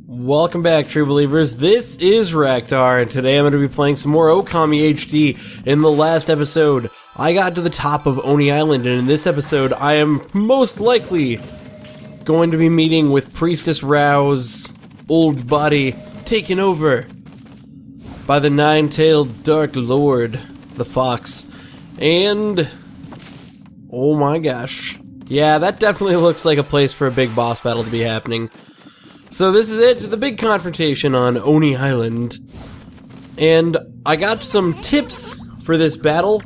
Welcome back, true believers. This is Raktar, and today I'm going to be playing some more Okami HD. In the last episode, I got to the top of Oni Island, and in this episode, I am most likely going to be meeting with Priestess Rao's old body taken over by the nine-tailed Dark Lord, the Fox. And oh my gosh. Yeah, that definitely looks like a place for a big boss battle to be happening. So this is it, the big confrontation on Oni Island. And I got some tips for this battle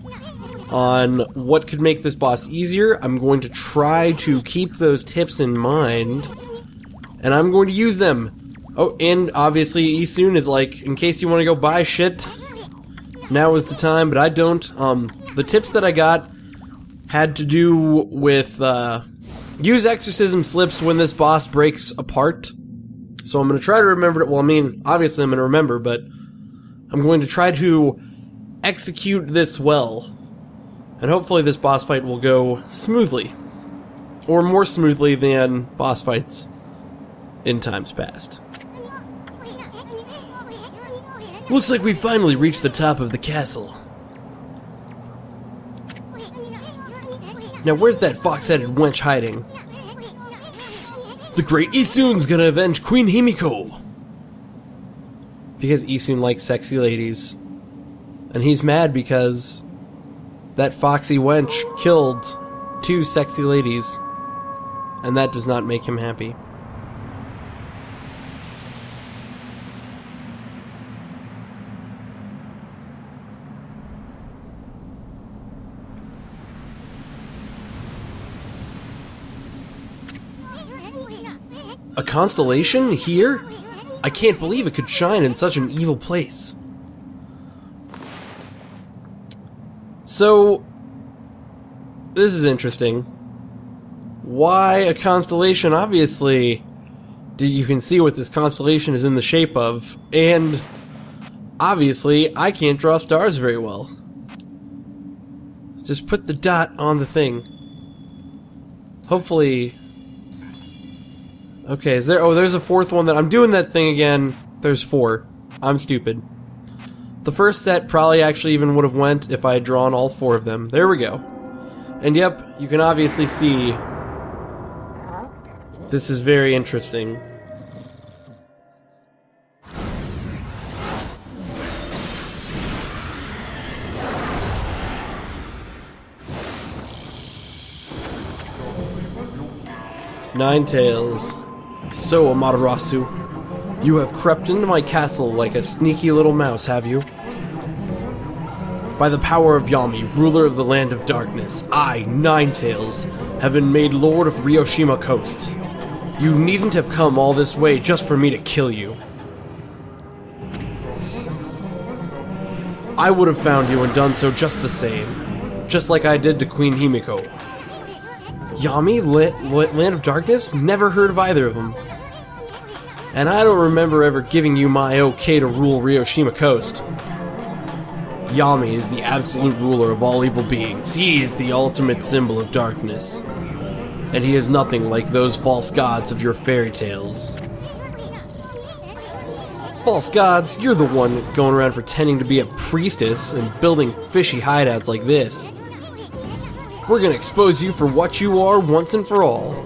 on what could make this boss easier. I'm going to try to keep those tips in mind, and I'm going to use them. Oh, and obviously Isun is like, in case you want to go buy shit, now is the time, but I don't. The tips that I got had to do with, use exorcism slips when this boss breaks apart. So I'm going to try to remember it. Well, I mean, obviously I'm going to remember, but I'm going to try to execute this well. And hopefully this boss fight will go smoothly. Or more smoothly than boss fights in times past. Looks like we finally reached the top of the castle. Now where's that fox-headed wench hiding? The great Isun's gonna avenge Queen Himiko! Because Isun likes sexy ladies. And he's mad because that foxy wench killed 2 sexy ladies. And that does not make him happy. A constellation? Here? I can't believe it could shine in such an evil place. So, this is interesting. Why a constellation? Obviously, you can see what this constellation is in the shape of, and obviously, I can't draw stars very well. Just put the dot on the thing. Hopefully... Okay, is there... Oh, there's a 4th one that... I'm doing that thing again. There's 4. I'm stupid. The first set probably actually even would have went if I had drawn all 4 of them. There we go. And yep, you can obviously see... This is very interesting. Ninetales. So, Amaterasu, you have crept into my castle like a sneaky little mouse, have you? By the power of Yami, ruler of the land of darkness, I, Ninetales, have been made lord of Ryoshima Coast. You needn't have come all this way just for me to kill you. I would have found you and done so just the same, just like I did to Queen Himiko. Yami? Land of Darkness? Never heard of either of them. And I don't remember ever giving you my okay to rule Ryoshima Coast. Yami is the absolute ruler of all evil beings. He is the ultimate symbol of darkness. And he is nothing like those false gods of your fairy tales. False gods? You're the one going around pretending to be a priestess and building fishy hideouts like this. We're gonna expose you for what you are once and for all.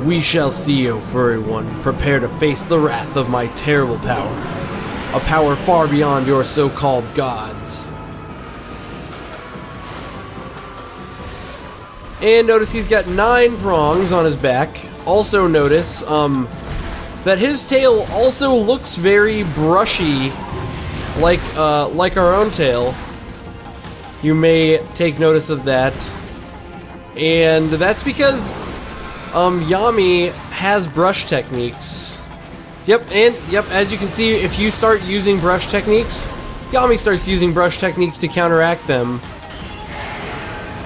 We shall see, O furry one. Prepare to face the wrath of my terrible power. A power far beyond your so-called gods. And notice he's got 9 prongs on his back. Also notice, that his tail also looks very brushy, like our own tail. You may take notice of that. And that's because Yami has brush techniques. Yep, as you can see, if you start using brush techniques, Yami starts using brush techniques to counteract them.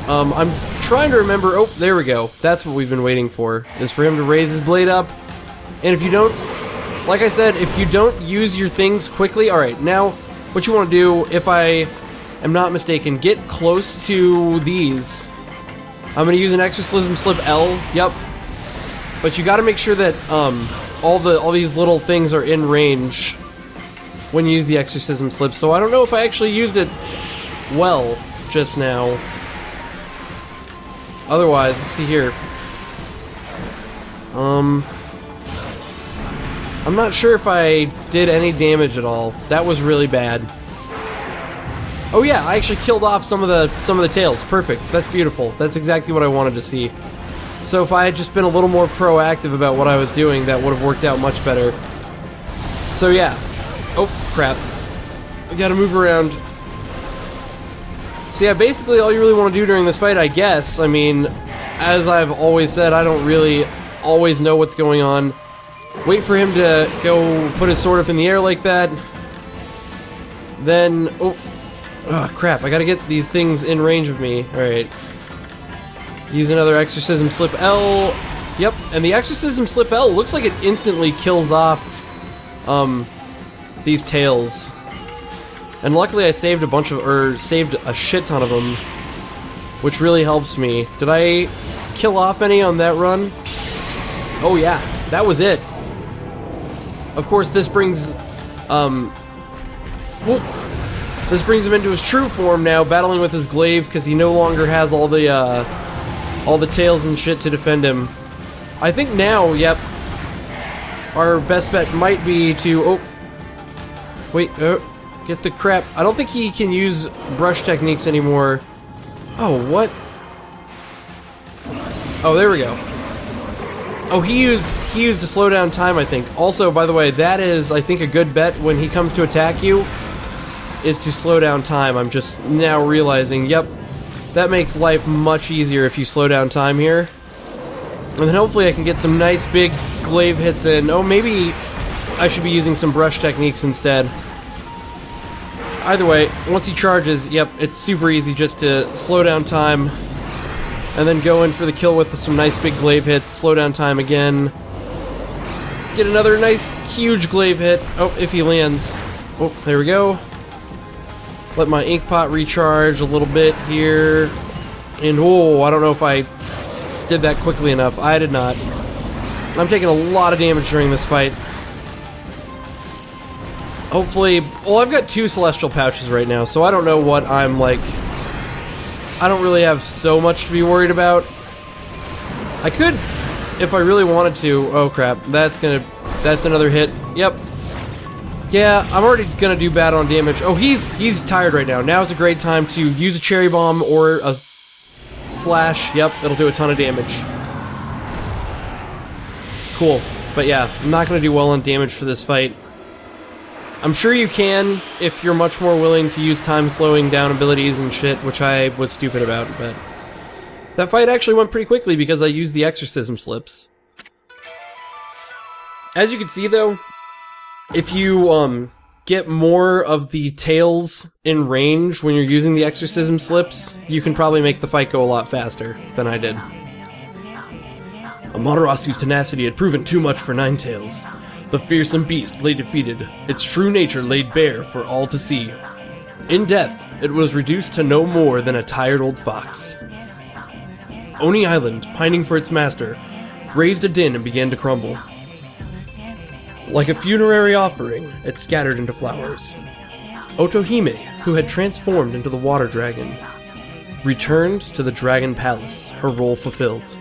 I'm trying to remember... Oh, there we go. That's what we've been waiting for, is for him to raise his blade up. And if you don't... Like I said, if you don't use your things quickly... Alright, now, what you want to do, if I... I'm not mistaken, get close to these. I'm going to use an exorcism slip L. Yep. But you gotta make sure that all these little things are in range when you use the exorcism slip. So I don't know if I actually used it well just now. Otherwise, let's see here. I'm not sure if I did any damage at all. That was really bad. Oh yeah, I actually killed off some of the tails. Perfect. That's beautiful. That's exactly what I wanted to see. So if I had just been a little more proactive about what I was doing, that would have worked out much better. So yeah. Oh, crap. I gotta move around. So yeah, basically all you really want to do during this fight, I guess, I mean, as I've always said, I don't really always know what's going on. Wait for him to go put his sword up in the air like that. Then, oh crap, I gotta get these things in range of me. Alright. Use another exorcism slip L. Yep, and the exorcism slip L looks like it instantly kills off these tails. And luckily I saved saved a shit ton of them, which really helps me. Did I kill off any on that run? Oh yeah, that was it. Of course, this brings this brings him into his true form now, battling with his glaive because he no longer has all the tails and shit to defend him. I think now, yep, our best bet might be to get the crap. I don't think he can use brush techniques anymore. Oh, what? Oh, there we go. Oh, he used to slow down time, I think. Also, by the way, that is, I think, a good bet when he comes to attack you, is to slow down time. I'm just now realizing, yep, that makes life much easier if you slow down time here. And then hopefully I can get some nice big glaive hits in. Oh, maybe I should be using some brush techniques instead. Either way, once he charges, yep, it's super easy just to slow down time and then go in for the kill with some nice big glaive hits, slow down time again, get another nice huge glaive hit. Oh, if he lands. Oh, there we go. Let my ink pot recharge a little bit here. And oh, I don't know if I did that quickly enough. I did not. I'm taking a lot of damage during this fight. Hopefully, well, I've got 2 celestial pouches right now, so I don't know what I'm like. I don't really have so much to be worried about. I could, if I really wanted to. Oh crap, that's another hit. Yep. Yeah, I'm already gonna do bad on damage. Oh, he's tired right now. Now's a great time to use a cherry bomb or a slash. Yep, it'll do a ton of damage. Cool. But yeah, I'm not gonna do well on damage for this fight. I'm sure you can if you're much more willing to use time slowing down abilities and shit, which I was stupid about, but that fight actually went pretty quickly because I used the exorcism slips. As you can see though, if you get more of the tails in range when you're using the exorcism slips, you can probably make the fight go a lot faster than I did. Amaterasu's tenacity had proven too much for Ninetales. The fearsome beast lay defeated, its true nature laid bare for all to see. In death, it was reduced to no more than a tired old fox. Oni Island, pining for its master, raised a din and began to crumble. Like a funerary offering, it scattered into flowers. Otohime, who had transformed into the water dragon, returned to the dragon palace, her role fulfilled.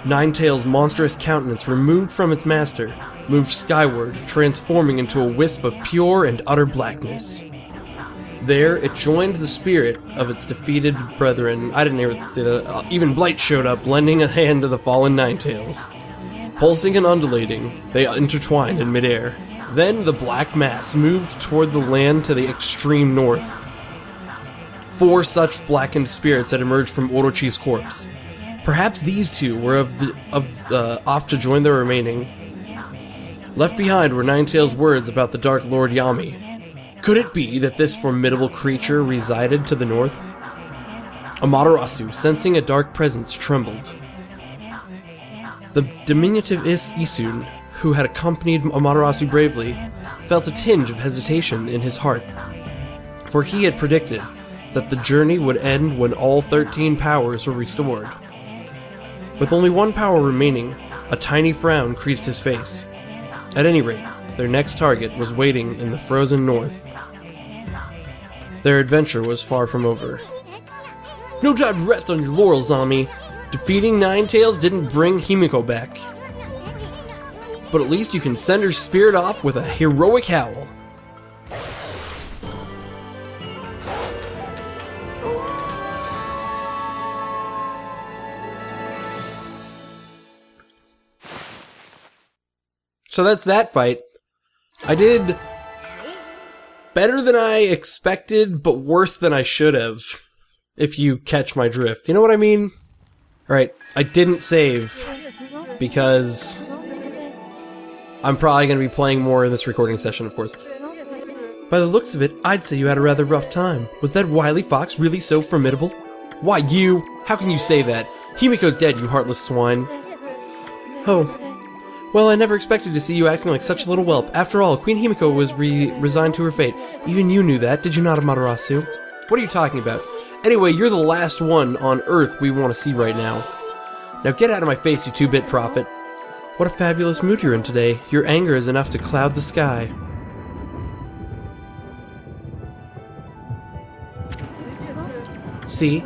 Ninetales' monstrous countenance, removed from its master, moved skyward, transforming into a wisp of pure and utter blackness. There, it joined the spirit of its defeated brethren. I didn't even say that. Even Blight showed up, lending a hand to the fallen Ninetales. Pulsing and undulating, they intertwined in midair. Then the black mass moved toward the land to the extreme north. 4 such blackened spirits had emerged from Orochi's corpse. Perhaps these 2 were off to join the remaining. Left behind were Ninetales' words about the Dark Lord Yami. Could it be that this formidable creature resided to the north? Amaterasu, sensing a dark presence, trembled. The diminutive Isun, who had accompanied Amaterasu bravely, felt a tinge of hesitation in his heart, for he had predicted that the journey would end when all 13 powers were restored. With only one power remaining, a tiny frown creased his face. At any rate, their next target was waiting in the frozen north. Their adventure was far from over. No time to rest on your laurels, Ami. Defeating Ninetails didn't bring Himiko back. But at least you can send her spirit off with a heroic howl. So that's that fight. I did better than I expected, but worse than I should have, if you catch my drift. You know what I mean? Alright, I didn't save, because I'm probably going to be playing more in this recording session, of course. By the looks of it, I'd say you had a rather rough time. Was that wily fox really so formidable? Why, you? How can you say that? Himiko's dead, you heartless swine. Oh. Well, I never expected to see you acting like such a little whelp. After all, Queen Himiko was resigned to her fate. Even you knew that, did you not, Amaterasu? What are you talking about? Anyway, you're the last one on Earth we want to see right now. Now get out of my face, you two-bit prophet. What a fabulous mood you're in today. Your anger is enough to cloud the sky. See?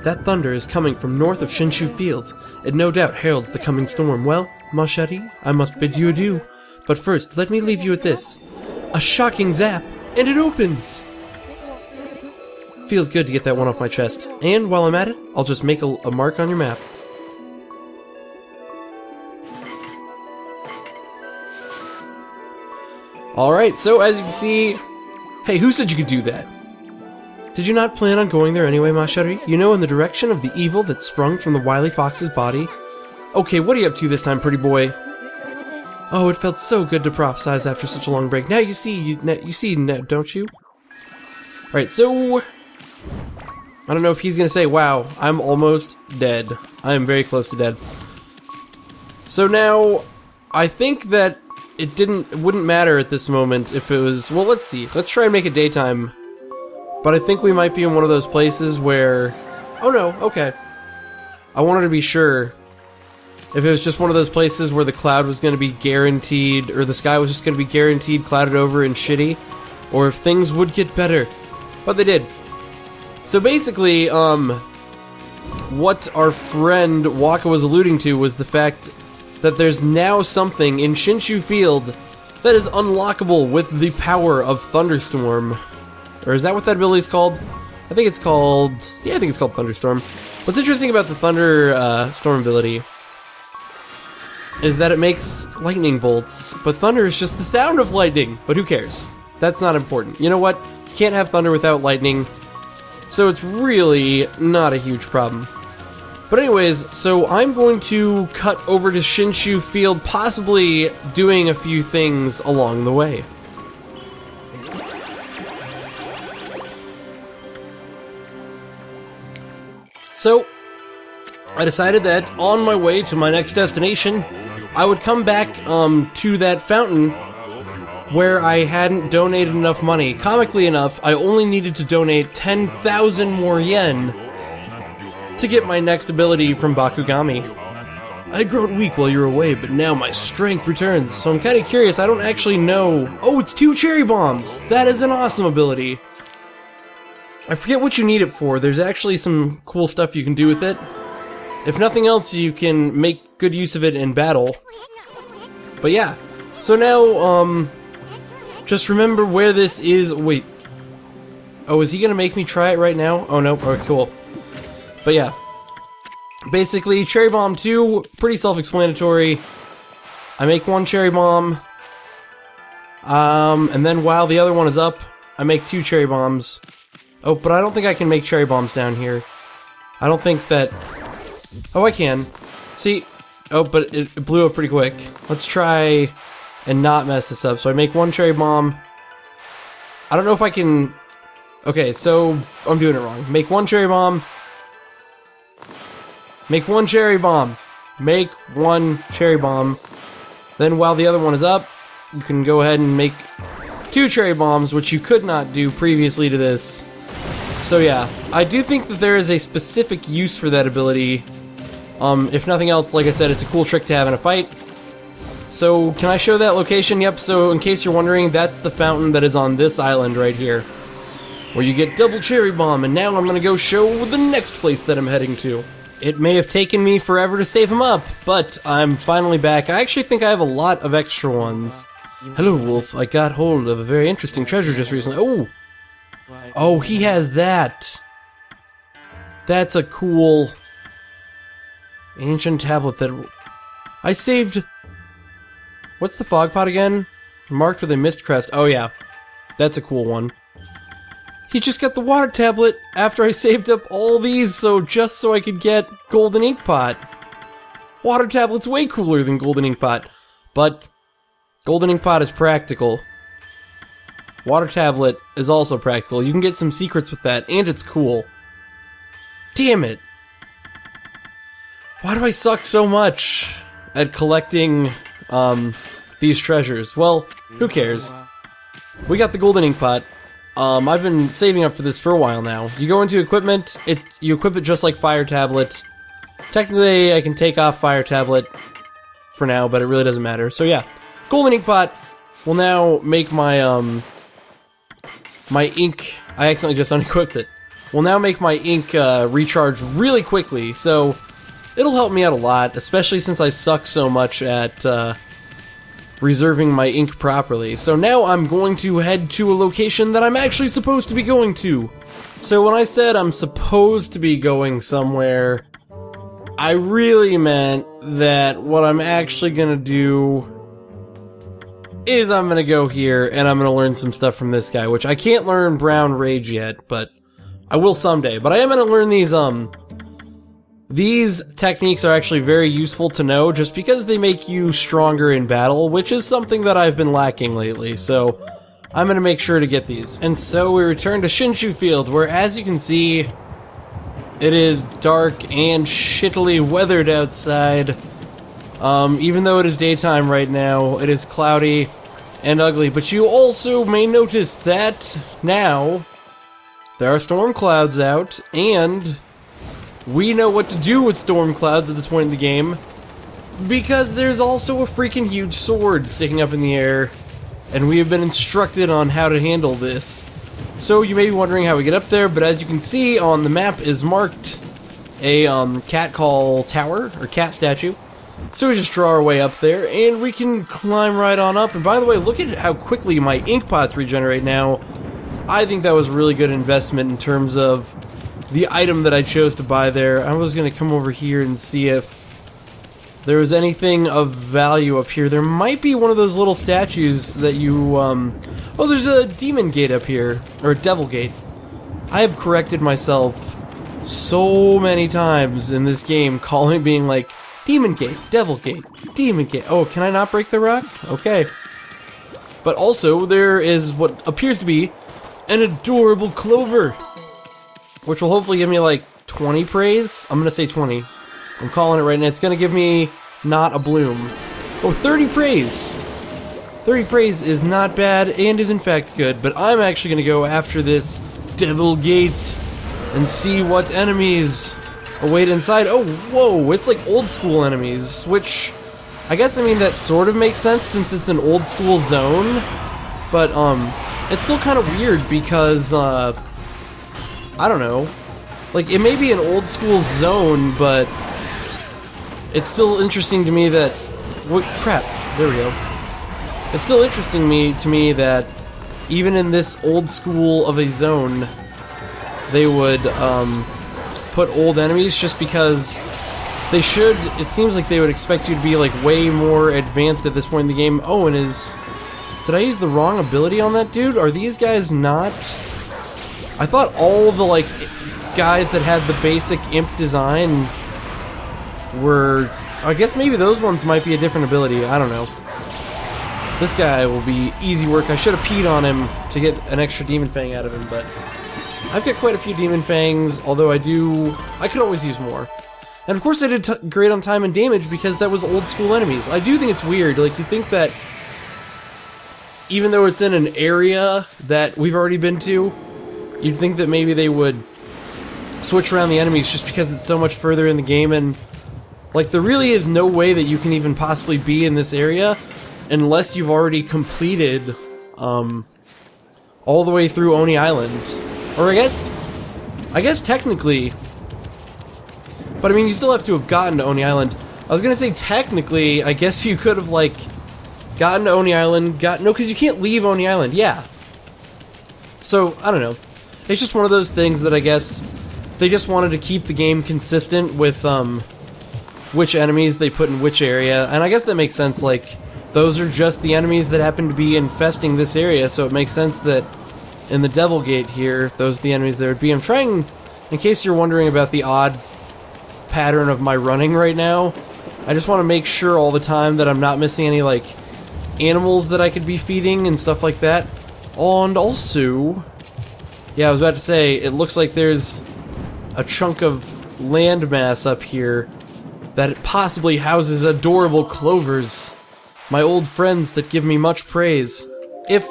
That thunder is coming from north of Shinshu Field. It no doubt heralds the coming storm. Well, ma chérie, I must bid you adieu. But first, let me leave you with this. A shocking zap, and it opens! Feels good to get that one off my chest. And while I'm at it, I'll just make a mark on your map. Alright, so as you can see... Hey, who said you could do that? Did you not plan on going there anyway, ma chérie? You know, in the direction of the evil that sprung from the wily fox's body? Okay, what are you up to this time, pretty boy? Oh, it felt so good to prophesize after such a long break. Now you see, don't you? Alright, so... I don't know if he's gonna say, wow, I'm almost dead. I am very close to dead. So now, I think that it wouldn't matter at this moment if it was... Well, let's see. Let's try and make it daytime. But I think we might be in one of those places where... Oh no, okay. I wanted to be sure if it was just one of those places where the cloud was going to be guaranteed, or the sky was just going to be guaranteed clouded over and shitty, or if things would get better. But they did. So basically, what our friend Waka was alluding to was the fact that there's now something in Shinshu Field that is unlockable with the power of Thunderstorm. Or is that what that ability is called? I think it's called... Yeah, I think it's called Thunderstorm. What's interesting about the Thunderstorm ability is that it makes lightning bolts, but thunder is just the sound of lightning. But who cares? That's not important. You know what? You can't have thunder without lightning, so it's really not a huge problem. But anyways, so I'm going to cut over to Shinshu Field, possibly doing a few things along the way. So, I decided that on my way to my next destination, I would come back to that fountain where I hadn't donated enough money. Comically enough, I only needed to donate 10,000 more yen to get my next ability from Bakugami. I had grown weak while you were away, but now my strength returns, so I'm kind of curious. I don't actually know... Oh, it's 2 cherry bombs! That is an awesome ability! I forget what you need it for. There's actually some cool stuff you can do with it. If nothing else, you can make good use of it in battle. But yeah. So now, just remember where this is. Wait. Oh, is he gonna make me try it right now? Oh no. Alright, cool. But yeah. Basically, Cherry Bomb 2, pretty self-explanatory. I make 1 Cherry Bomb. And then while the other one is up, I make 2 Cherry Bombs. Oh, but I don't think I can make cherry bombs down here. I don't think that... Oh, I can. See? Oh, but it blew up pretty quick. Let's try and not mess this up. So I make 1 cherry bomb. I don't know if I can... Okay, so I'm doing it wrong. Make 1 cherry bomb. Make 1 cherry bomb. Make 1 cherry bomb. Then while the other one is up, you can go ahead and make 2 cherry bombs, which you could not do previously to this. So yeah, I do think that there is a specific use for that ability If nothing else, like I said, it's a cool trick to have in a fight. So, can I show that location? Yep, so in case you're wondering, that's the fountain that is on this island right here, where you get double cherry bomb, and now I'm gonna go show the next place that I'm heading to. It may have taken me forever to save him up, but I'm finally back. I actually think I have a lot of extra ones. Hello, Wolf. I got hold of a very interesting treasure just recently. Oh! Oh, he has that! That's a cool ancient tablet that I saved. What's the fog pot again? Marked with a mist crest. Oh yeah, that's a cool one. He just got the water tablet after I saved up all these just so I could get golden ink pot. Water tablet's way cooler than golden ink pot, but golden ink pot is practical. Water tablet is also practical. You can get some secrets with that, and it's cool. Damn it! Why do I suck so much at collecting these treasures? Well, who cares? We got the golden ink pot. I've been saving up for this for a while now. You go into equipment, you equip it just like fire tablet. Technically, I can take off fire tablet for now, but it really doesn't matter. So yeah, golden ink pot will now make my my ink. I accidentally just unequipped it. Will now make my ink recharge really quickly. So it'll help me out a lot, especially since I suck so much at reserving my ink properly. So now I'm going to head to a location that I'm actually supposed to be going to. So when I said I'm supposed to be going somewhere, I really meant that what I'm actually gonna do is I'm gonna go here and I'm gonna learn some stuff from this guy, which I can't learn Brown Rage yet, but I will someday. But I am gonna learn these techniques are actually very useful to know just because they make you stronger in battle, which is something that I've been lacking lately, so I'm gonna make sure to get these. And so we return to Shinshu Field, where as you can see, it is dark and shittily weathered outside. Even though it is daytime right now, it is cloudy and ugly, but you also may notice that now there are storm clouds out, and we know what to do with storm clouds at this point in the game, because there's also a freaking huge sword sticking up in the air, and we have been instructed on how to handle this. So you may be wondering how we get up there, but as you can see on the map is marked a cat call tower, or cat statue. So we just draw our way up there, and we can climb right on up. And by the way, look at how quickly my ink pots regenerate now. I think that was a really good investment in terms of the item that I chose to buy there. I was going to come over here and see if there was anything of value up here. There might be one of those little statues that you, oh, there's a demon gate up here, or a devil gate. I have corrected myself so many times in this game, being like, demon gate, devil gate, demon gate. Oh, can I not break the rock? Okay. But also, there is what appears to be an adorable clover, which will hopefully give me like 20 praise. I'm gonna say 20. I'm calling it right now. It's gonna give me not a bloom. Oh, 30 praise! 30 praise is not bad and is in fact good, but I'm actually gonna go after this devil gate and see what enemies await inside. Oh, whoa, it's like old school enemies, which I guess, I mean, that sort of makes sense since it's an old school zone, but it's still kind of weird because I don't know. Like, it may be an old school zone, but it's still interesting to me that... What crap? There we go. It's still interesting to me that even in this old school of a zone, they would put old enemies just because they should. It seems like they would expect you to be like way more advanced at this point in the game. Oh, and did I use the wrong ability on that dude? Are these guys not... I thought all the, like, guys that had the basic imp design were... I guess maybe those ones might be a different ability. I don't know. This guy will be easy work. I should have peed on him to get an extra Demon Fang out of him, but I've got quite a few Demon Fangs, although I could always use more. And of course I did great on time and damage because that was old school enemies. I do think it's weird. Like, you think that even though it's in an area that we've already been to, you'd think that maybe they would switch around the enemies just because it's so much further in the game, and Like, there really is no way that you can even possibly be in this area unless you've already completed, all the way through Oni Island. Or I guess technically, but I mean, you still have to have gotten to Oni Island. I was gonna say, technically, I guess you could have, like, gotten to Oni Island, no, because you can't leave Oni Island, yeah. So, I don't know. It's just one of those things that I guess they just wanted to keep the game consistent with, which enemies they put in which area, and I guess that makes sense, like, those are just the enemies that happen to be infesting this area, so it makes sense that in the Devil Gate here, those are the enemies there would be. I'm trying, in case you're wondering about the odd pattern of my running right now, I just want to make sure all the time that I'm not missing any, like, animals that I could be feeding and stuff like that. And also, yeah, I was about to say, it looks like there's a chunk of landmass up here that possibly houses adorable clovers, my old friends that give me much praise. If,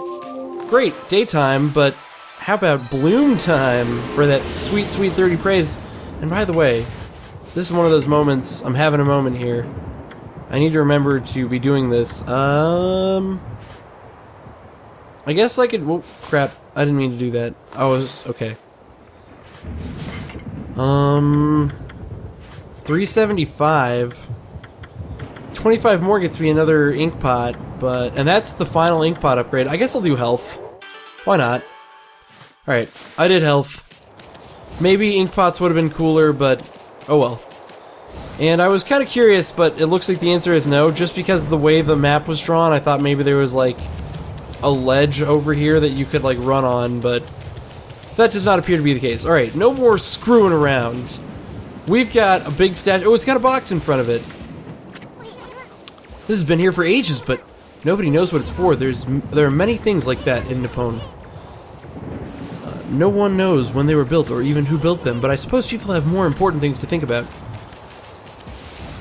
great, daytime, but how about bloom time for that sweet, sweet 30 praise? And by the way, this is one of those moments, I'm having a moment here. I need to remember to be doing this. I guess I could, whoa, crap, I didn't mean to do that. I was, okay. 375. 25 more gets me another ink pot, and that's the final ink pot upgrade. I guess I'll do health. Why not? Alright, I did health. Maybe ink pots would have been cooler, but oh well. And I was kind of curious, but it looks like the answer is no. Just because of the way the map was drawn, I thought maybe there was like a ledge over here that you could like run on, but that does not appear to be the case. Alright, no more screwing around. We've got a big statue. Oh, it's got a box in front of it. This has been here for ages, but nobody knows what it's for. There are many things like that in Nippon. No one knows when they were built or even who built them, but I suppose people have more important things to think about.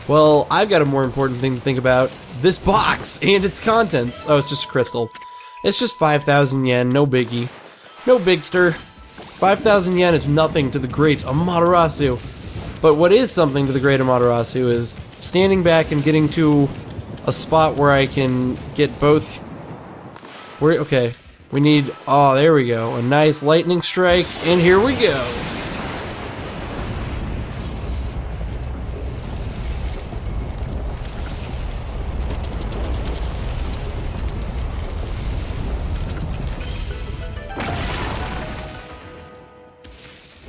Well, I've got a more important thing to think about. This box and its contents. Oh, it's just a crystal. It's just 5,000 yen, no biggie. No bigster. 5,000 yen is nothing to the great Amaterasu. But what is something to the great Amaterasu is standing back and getting to a spot where I can get both. Okay, we need, oh, there we go, a nice lightning strike, and here we go.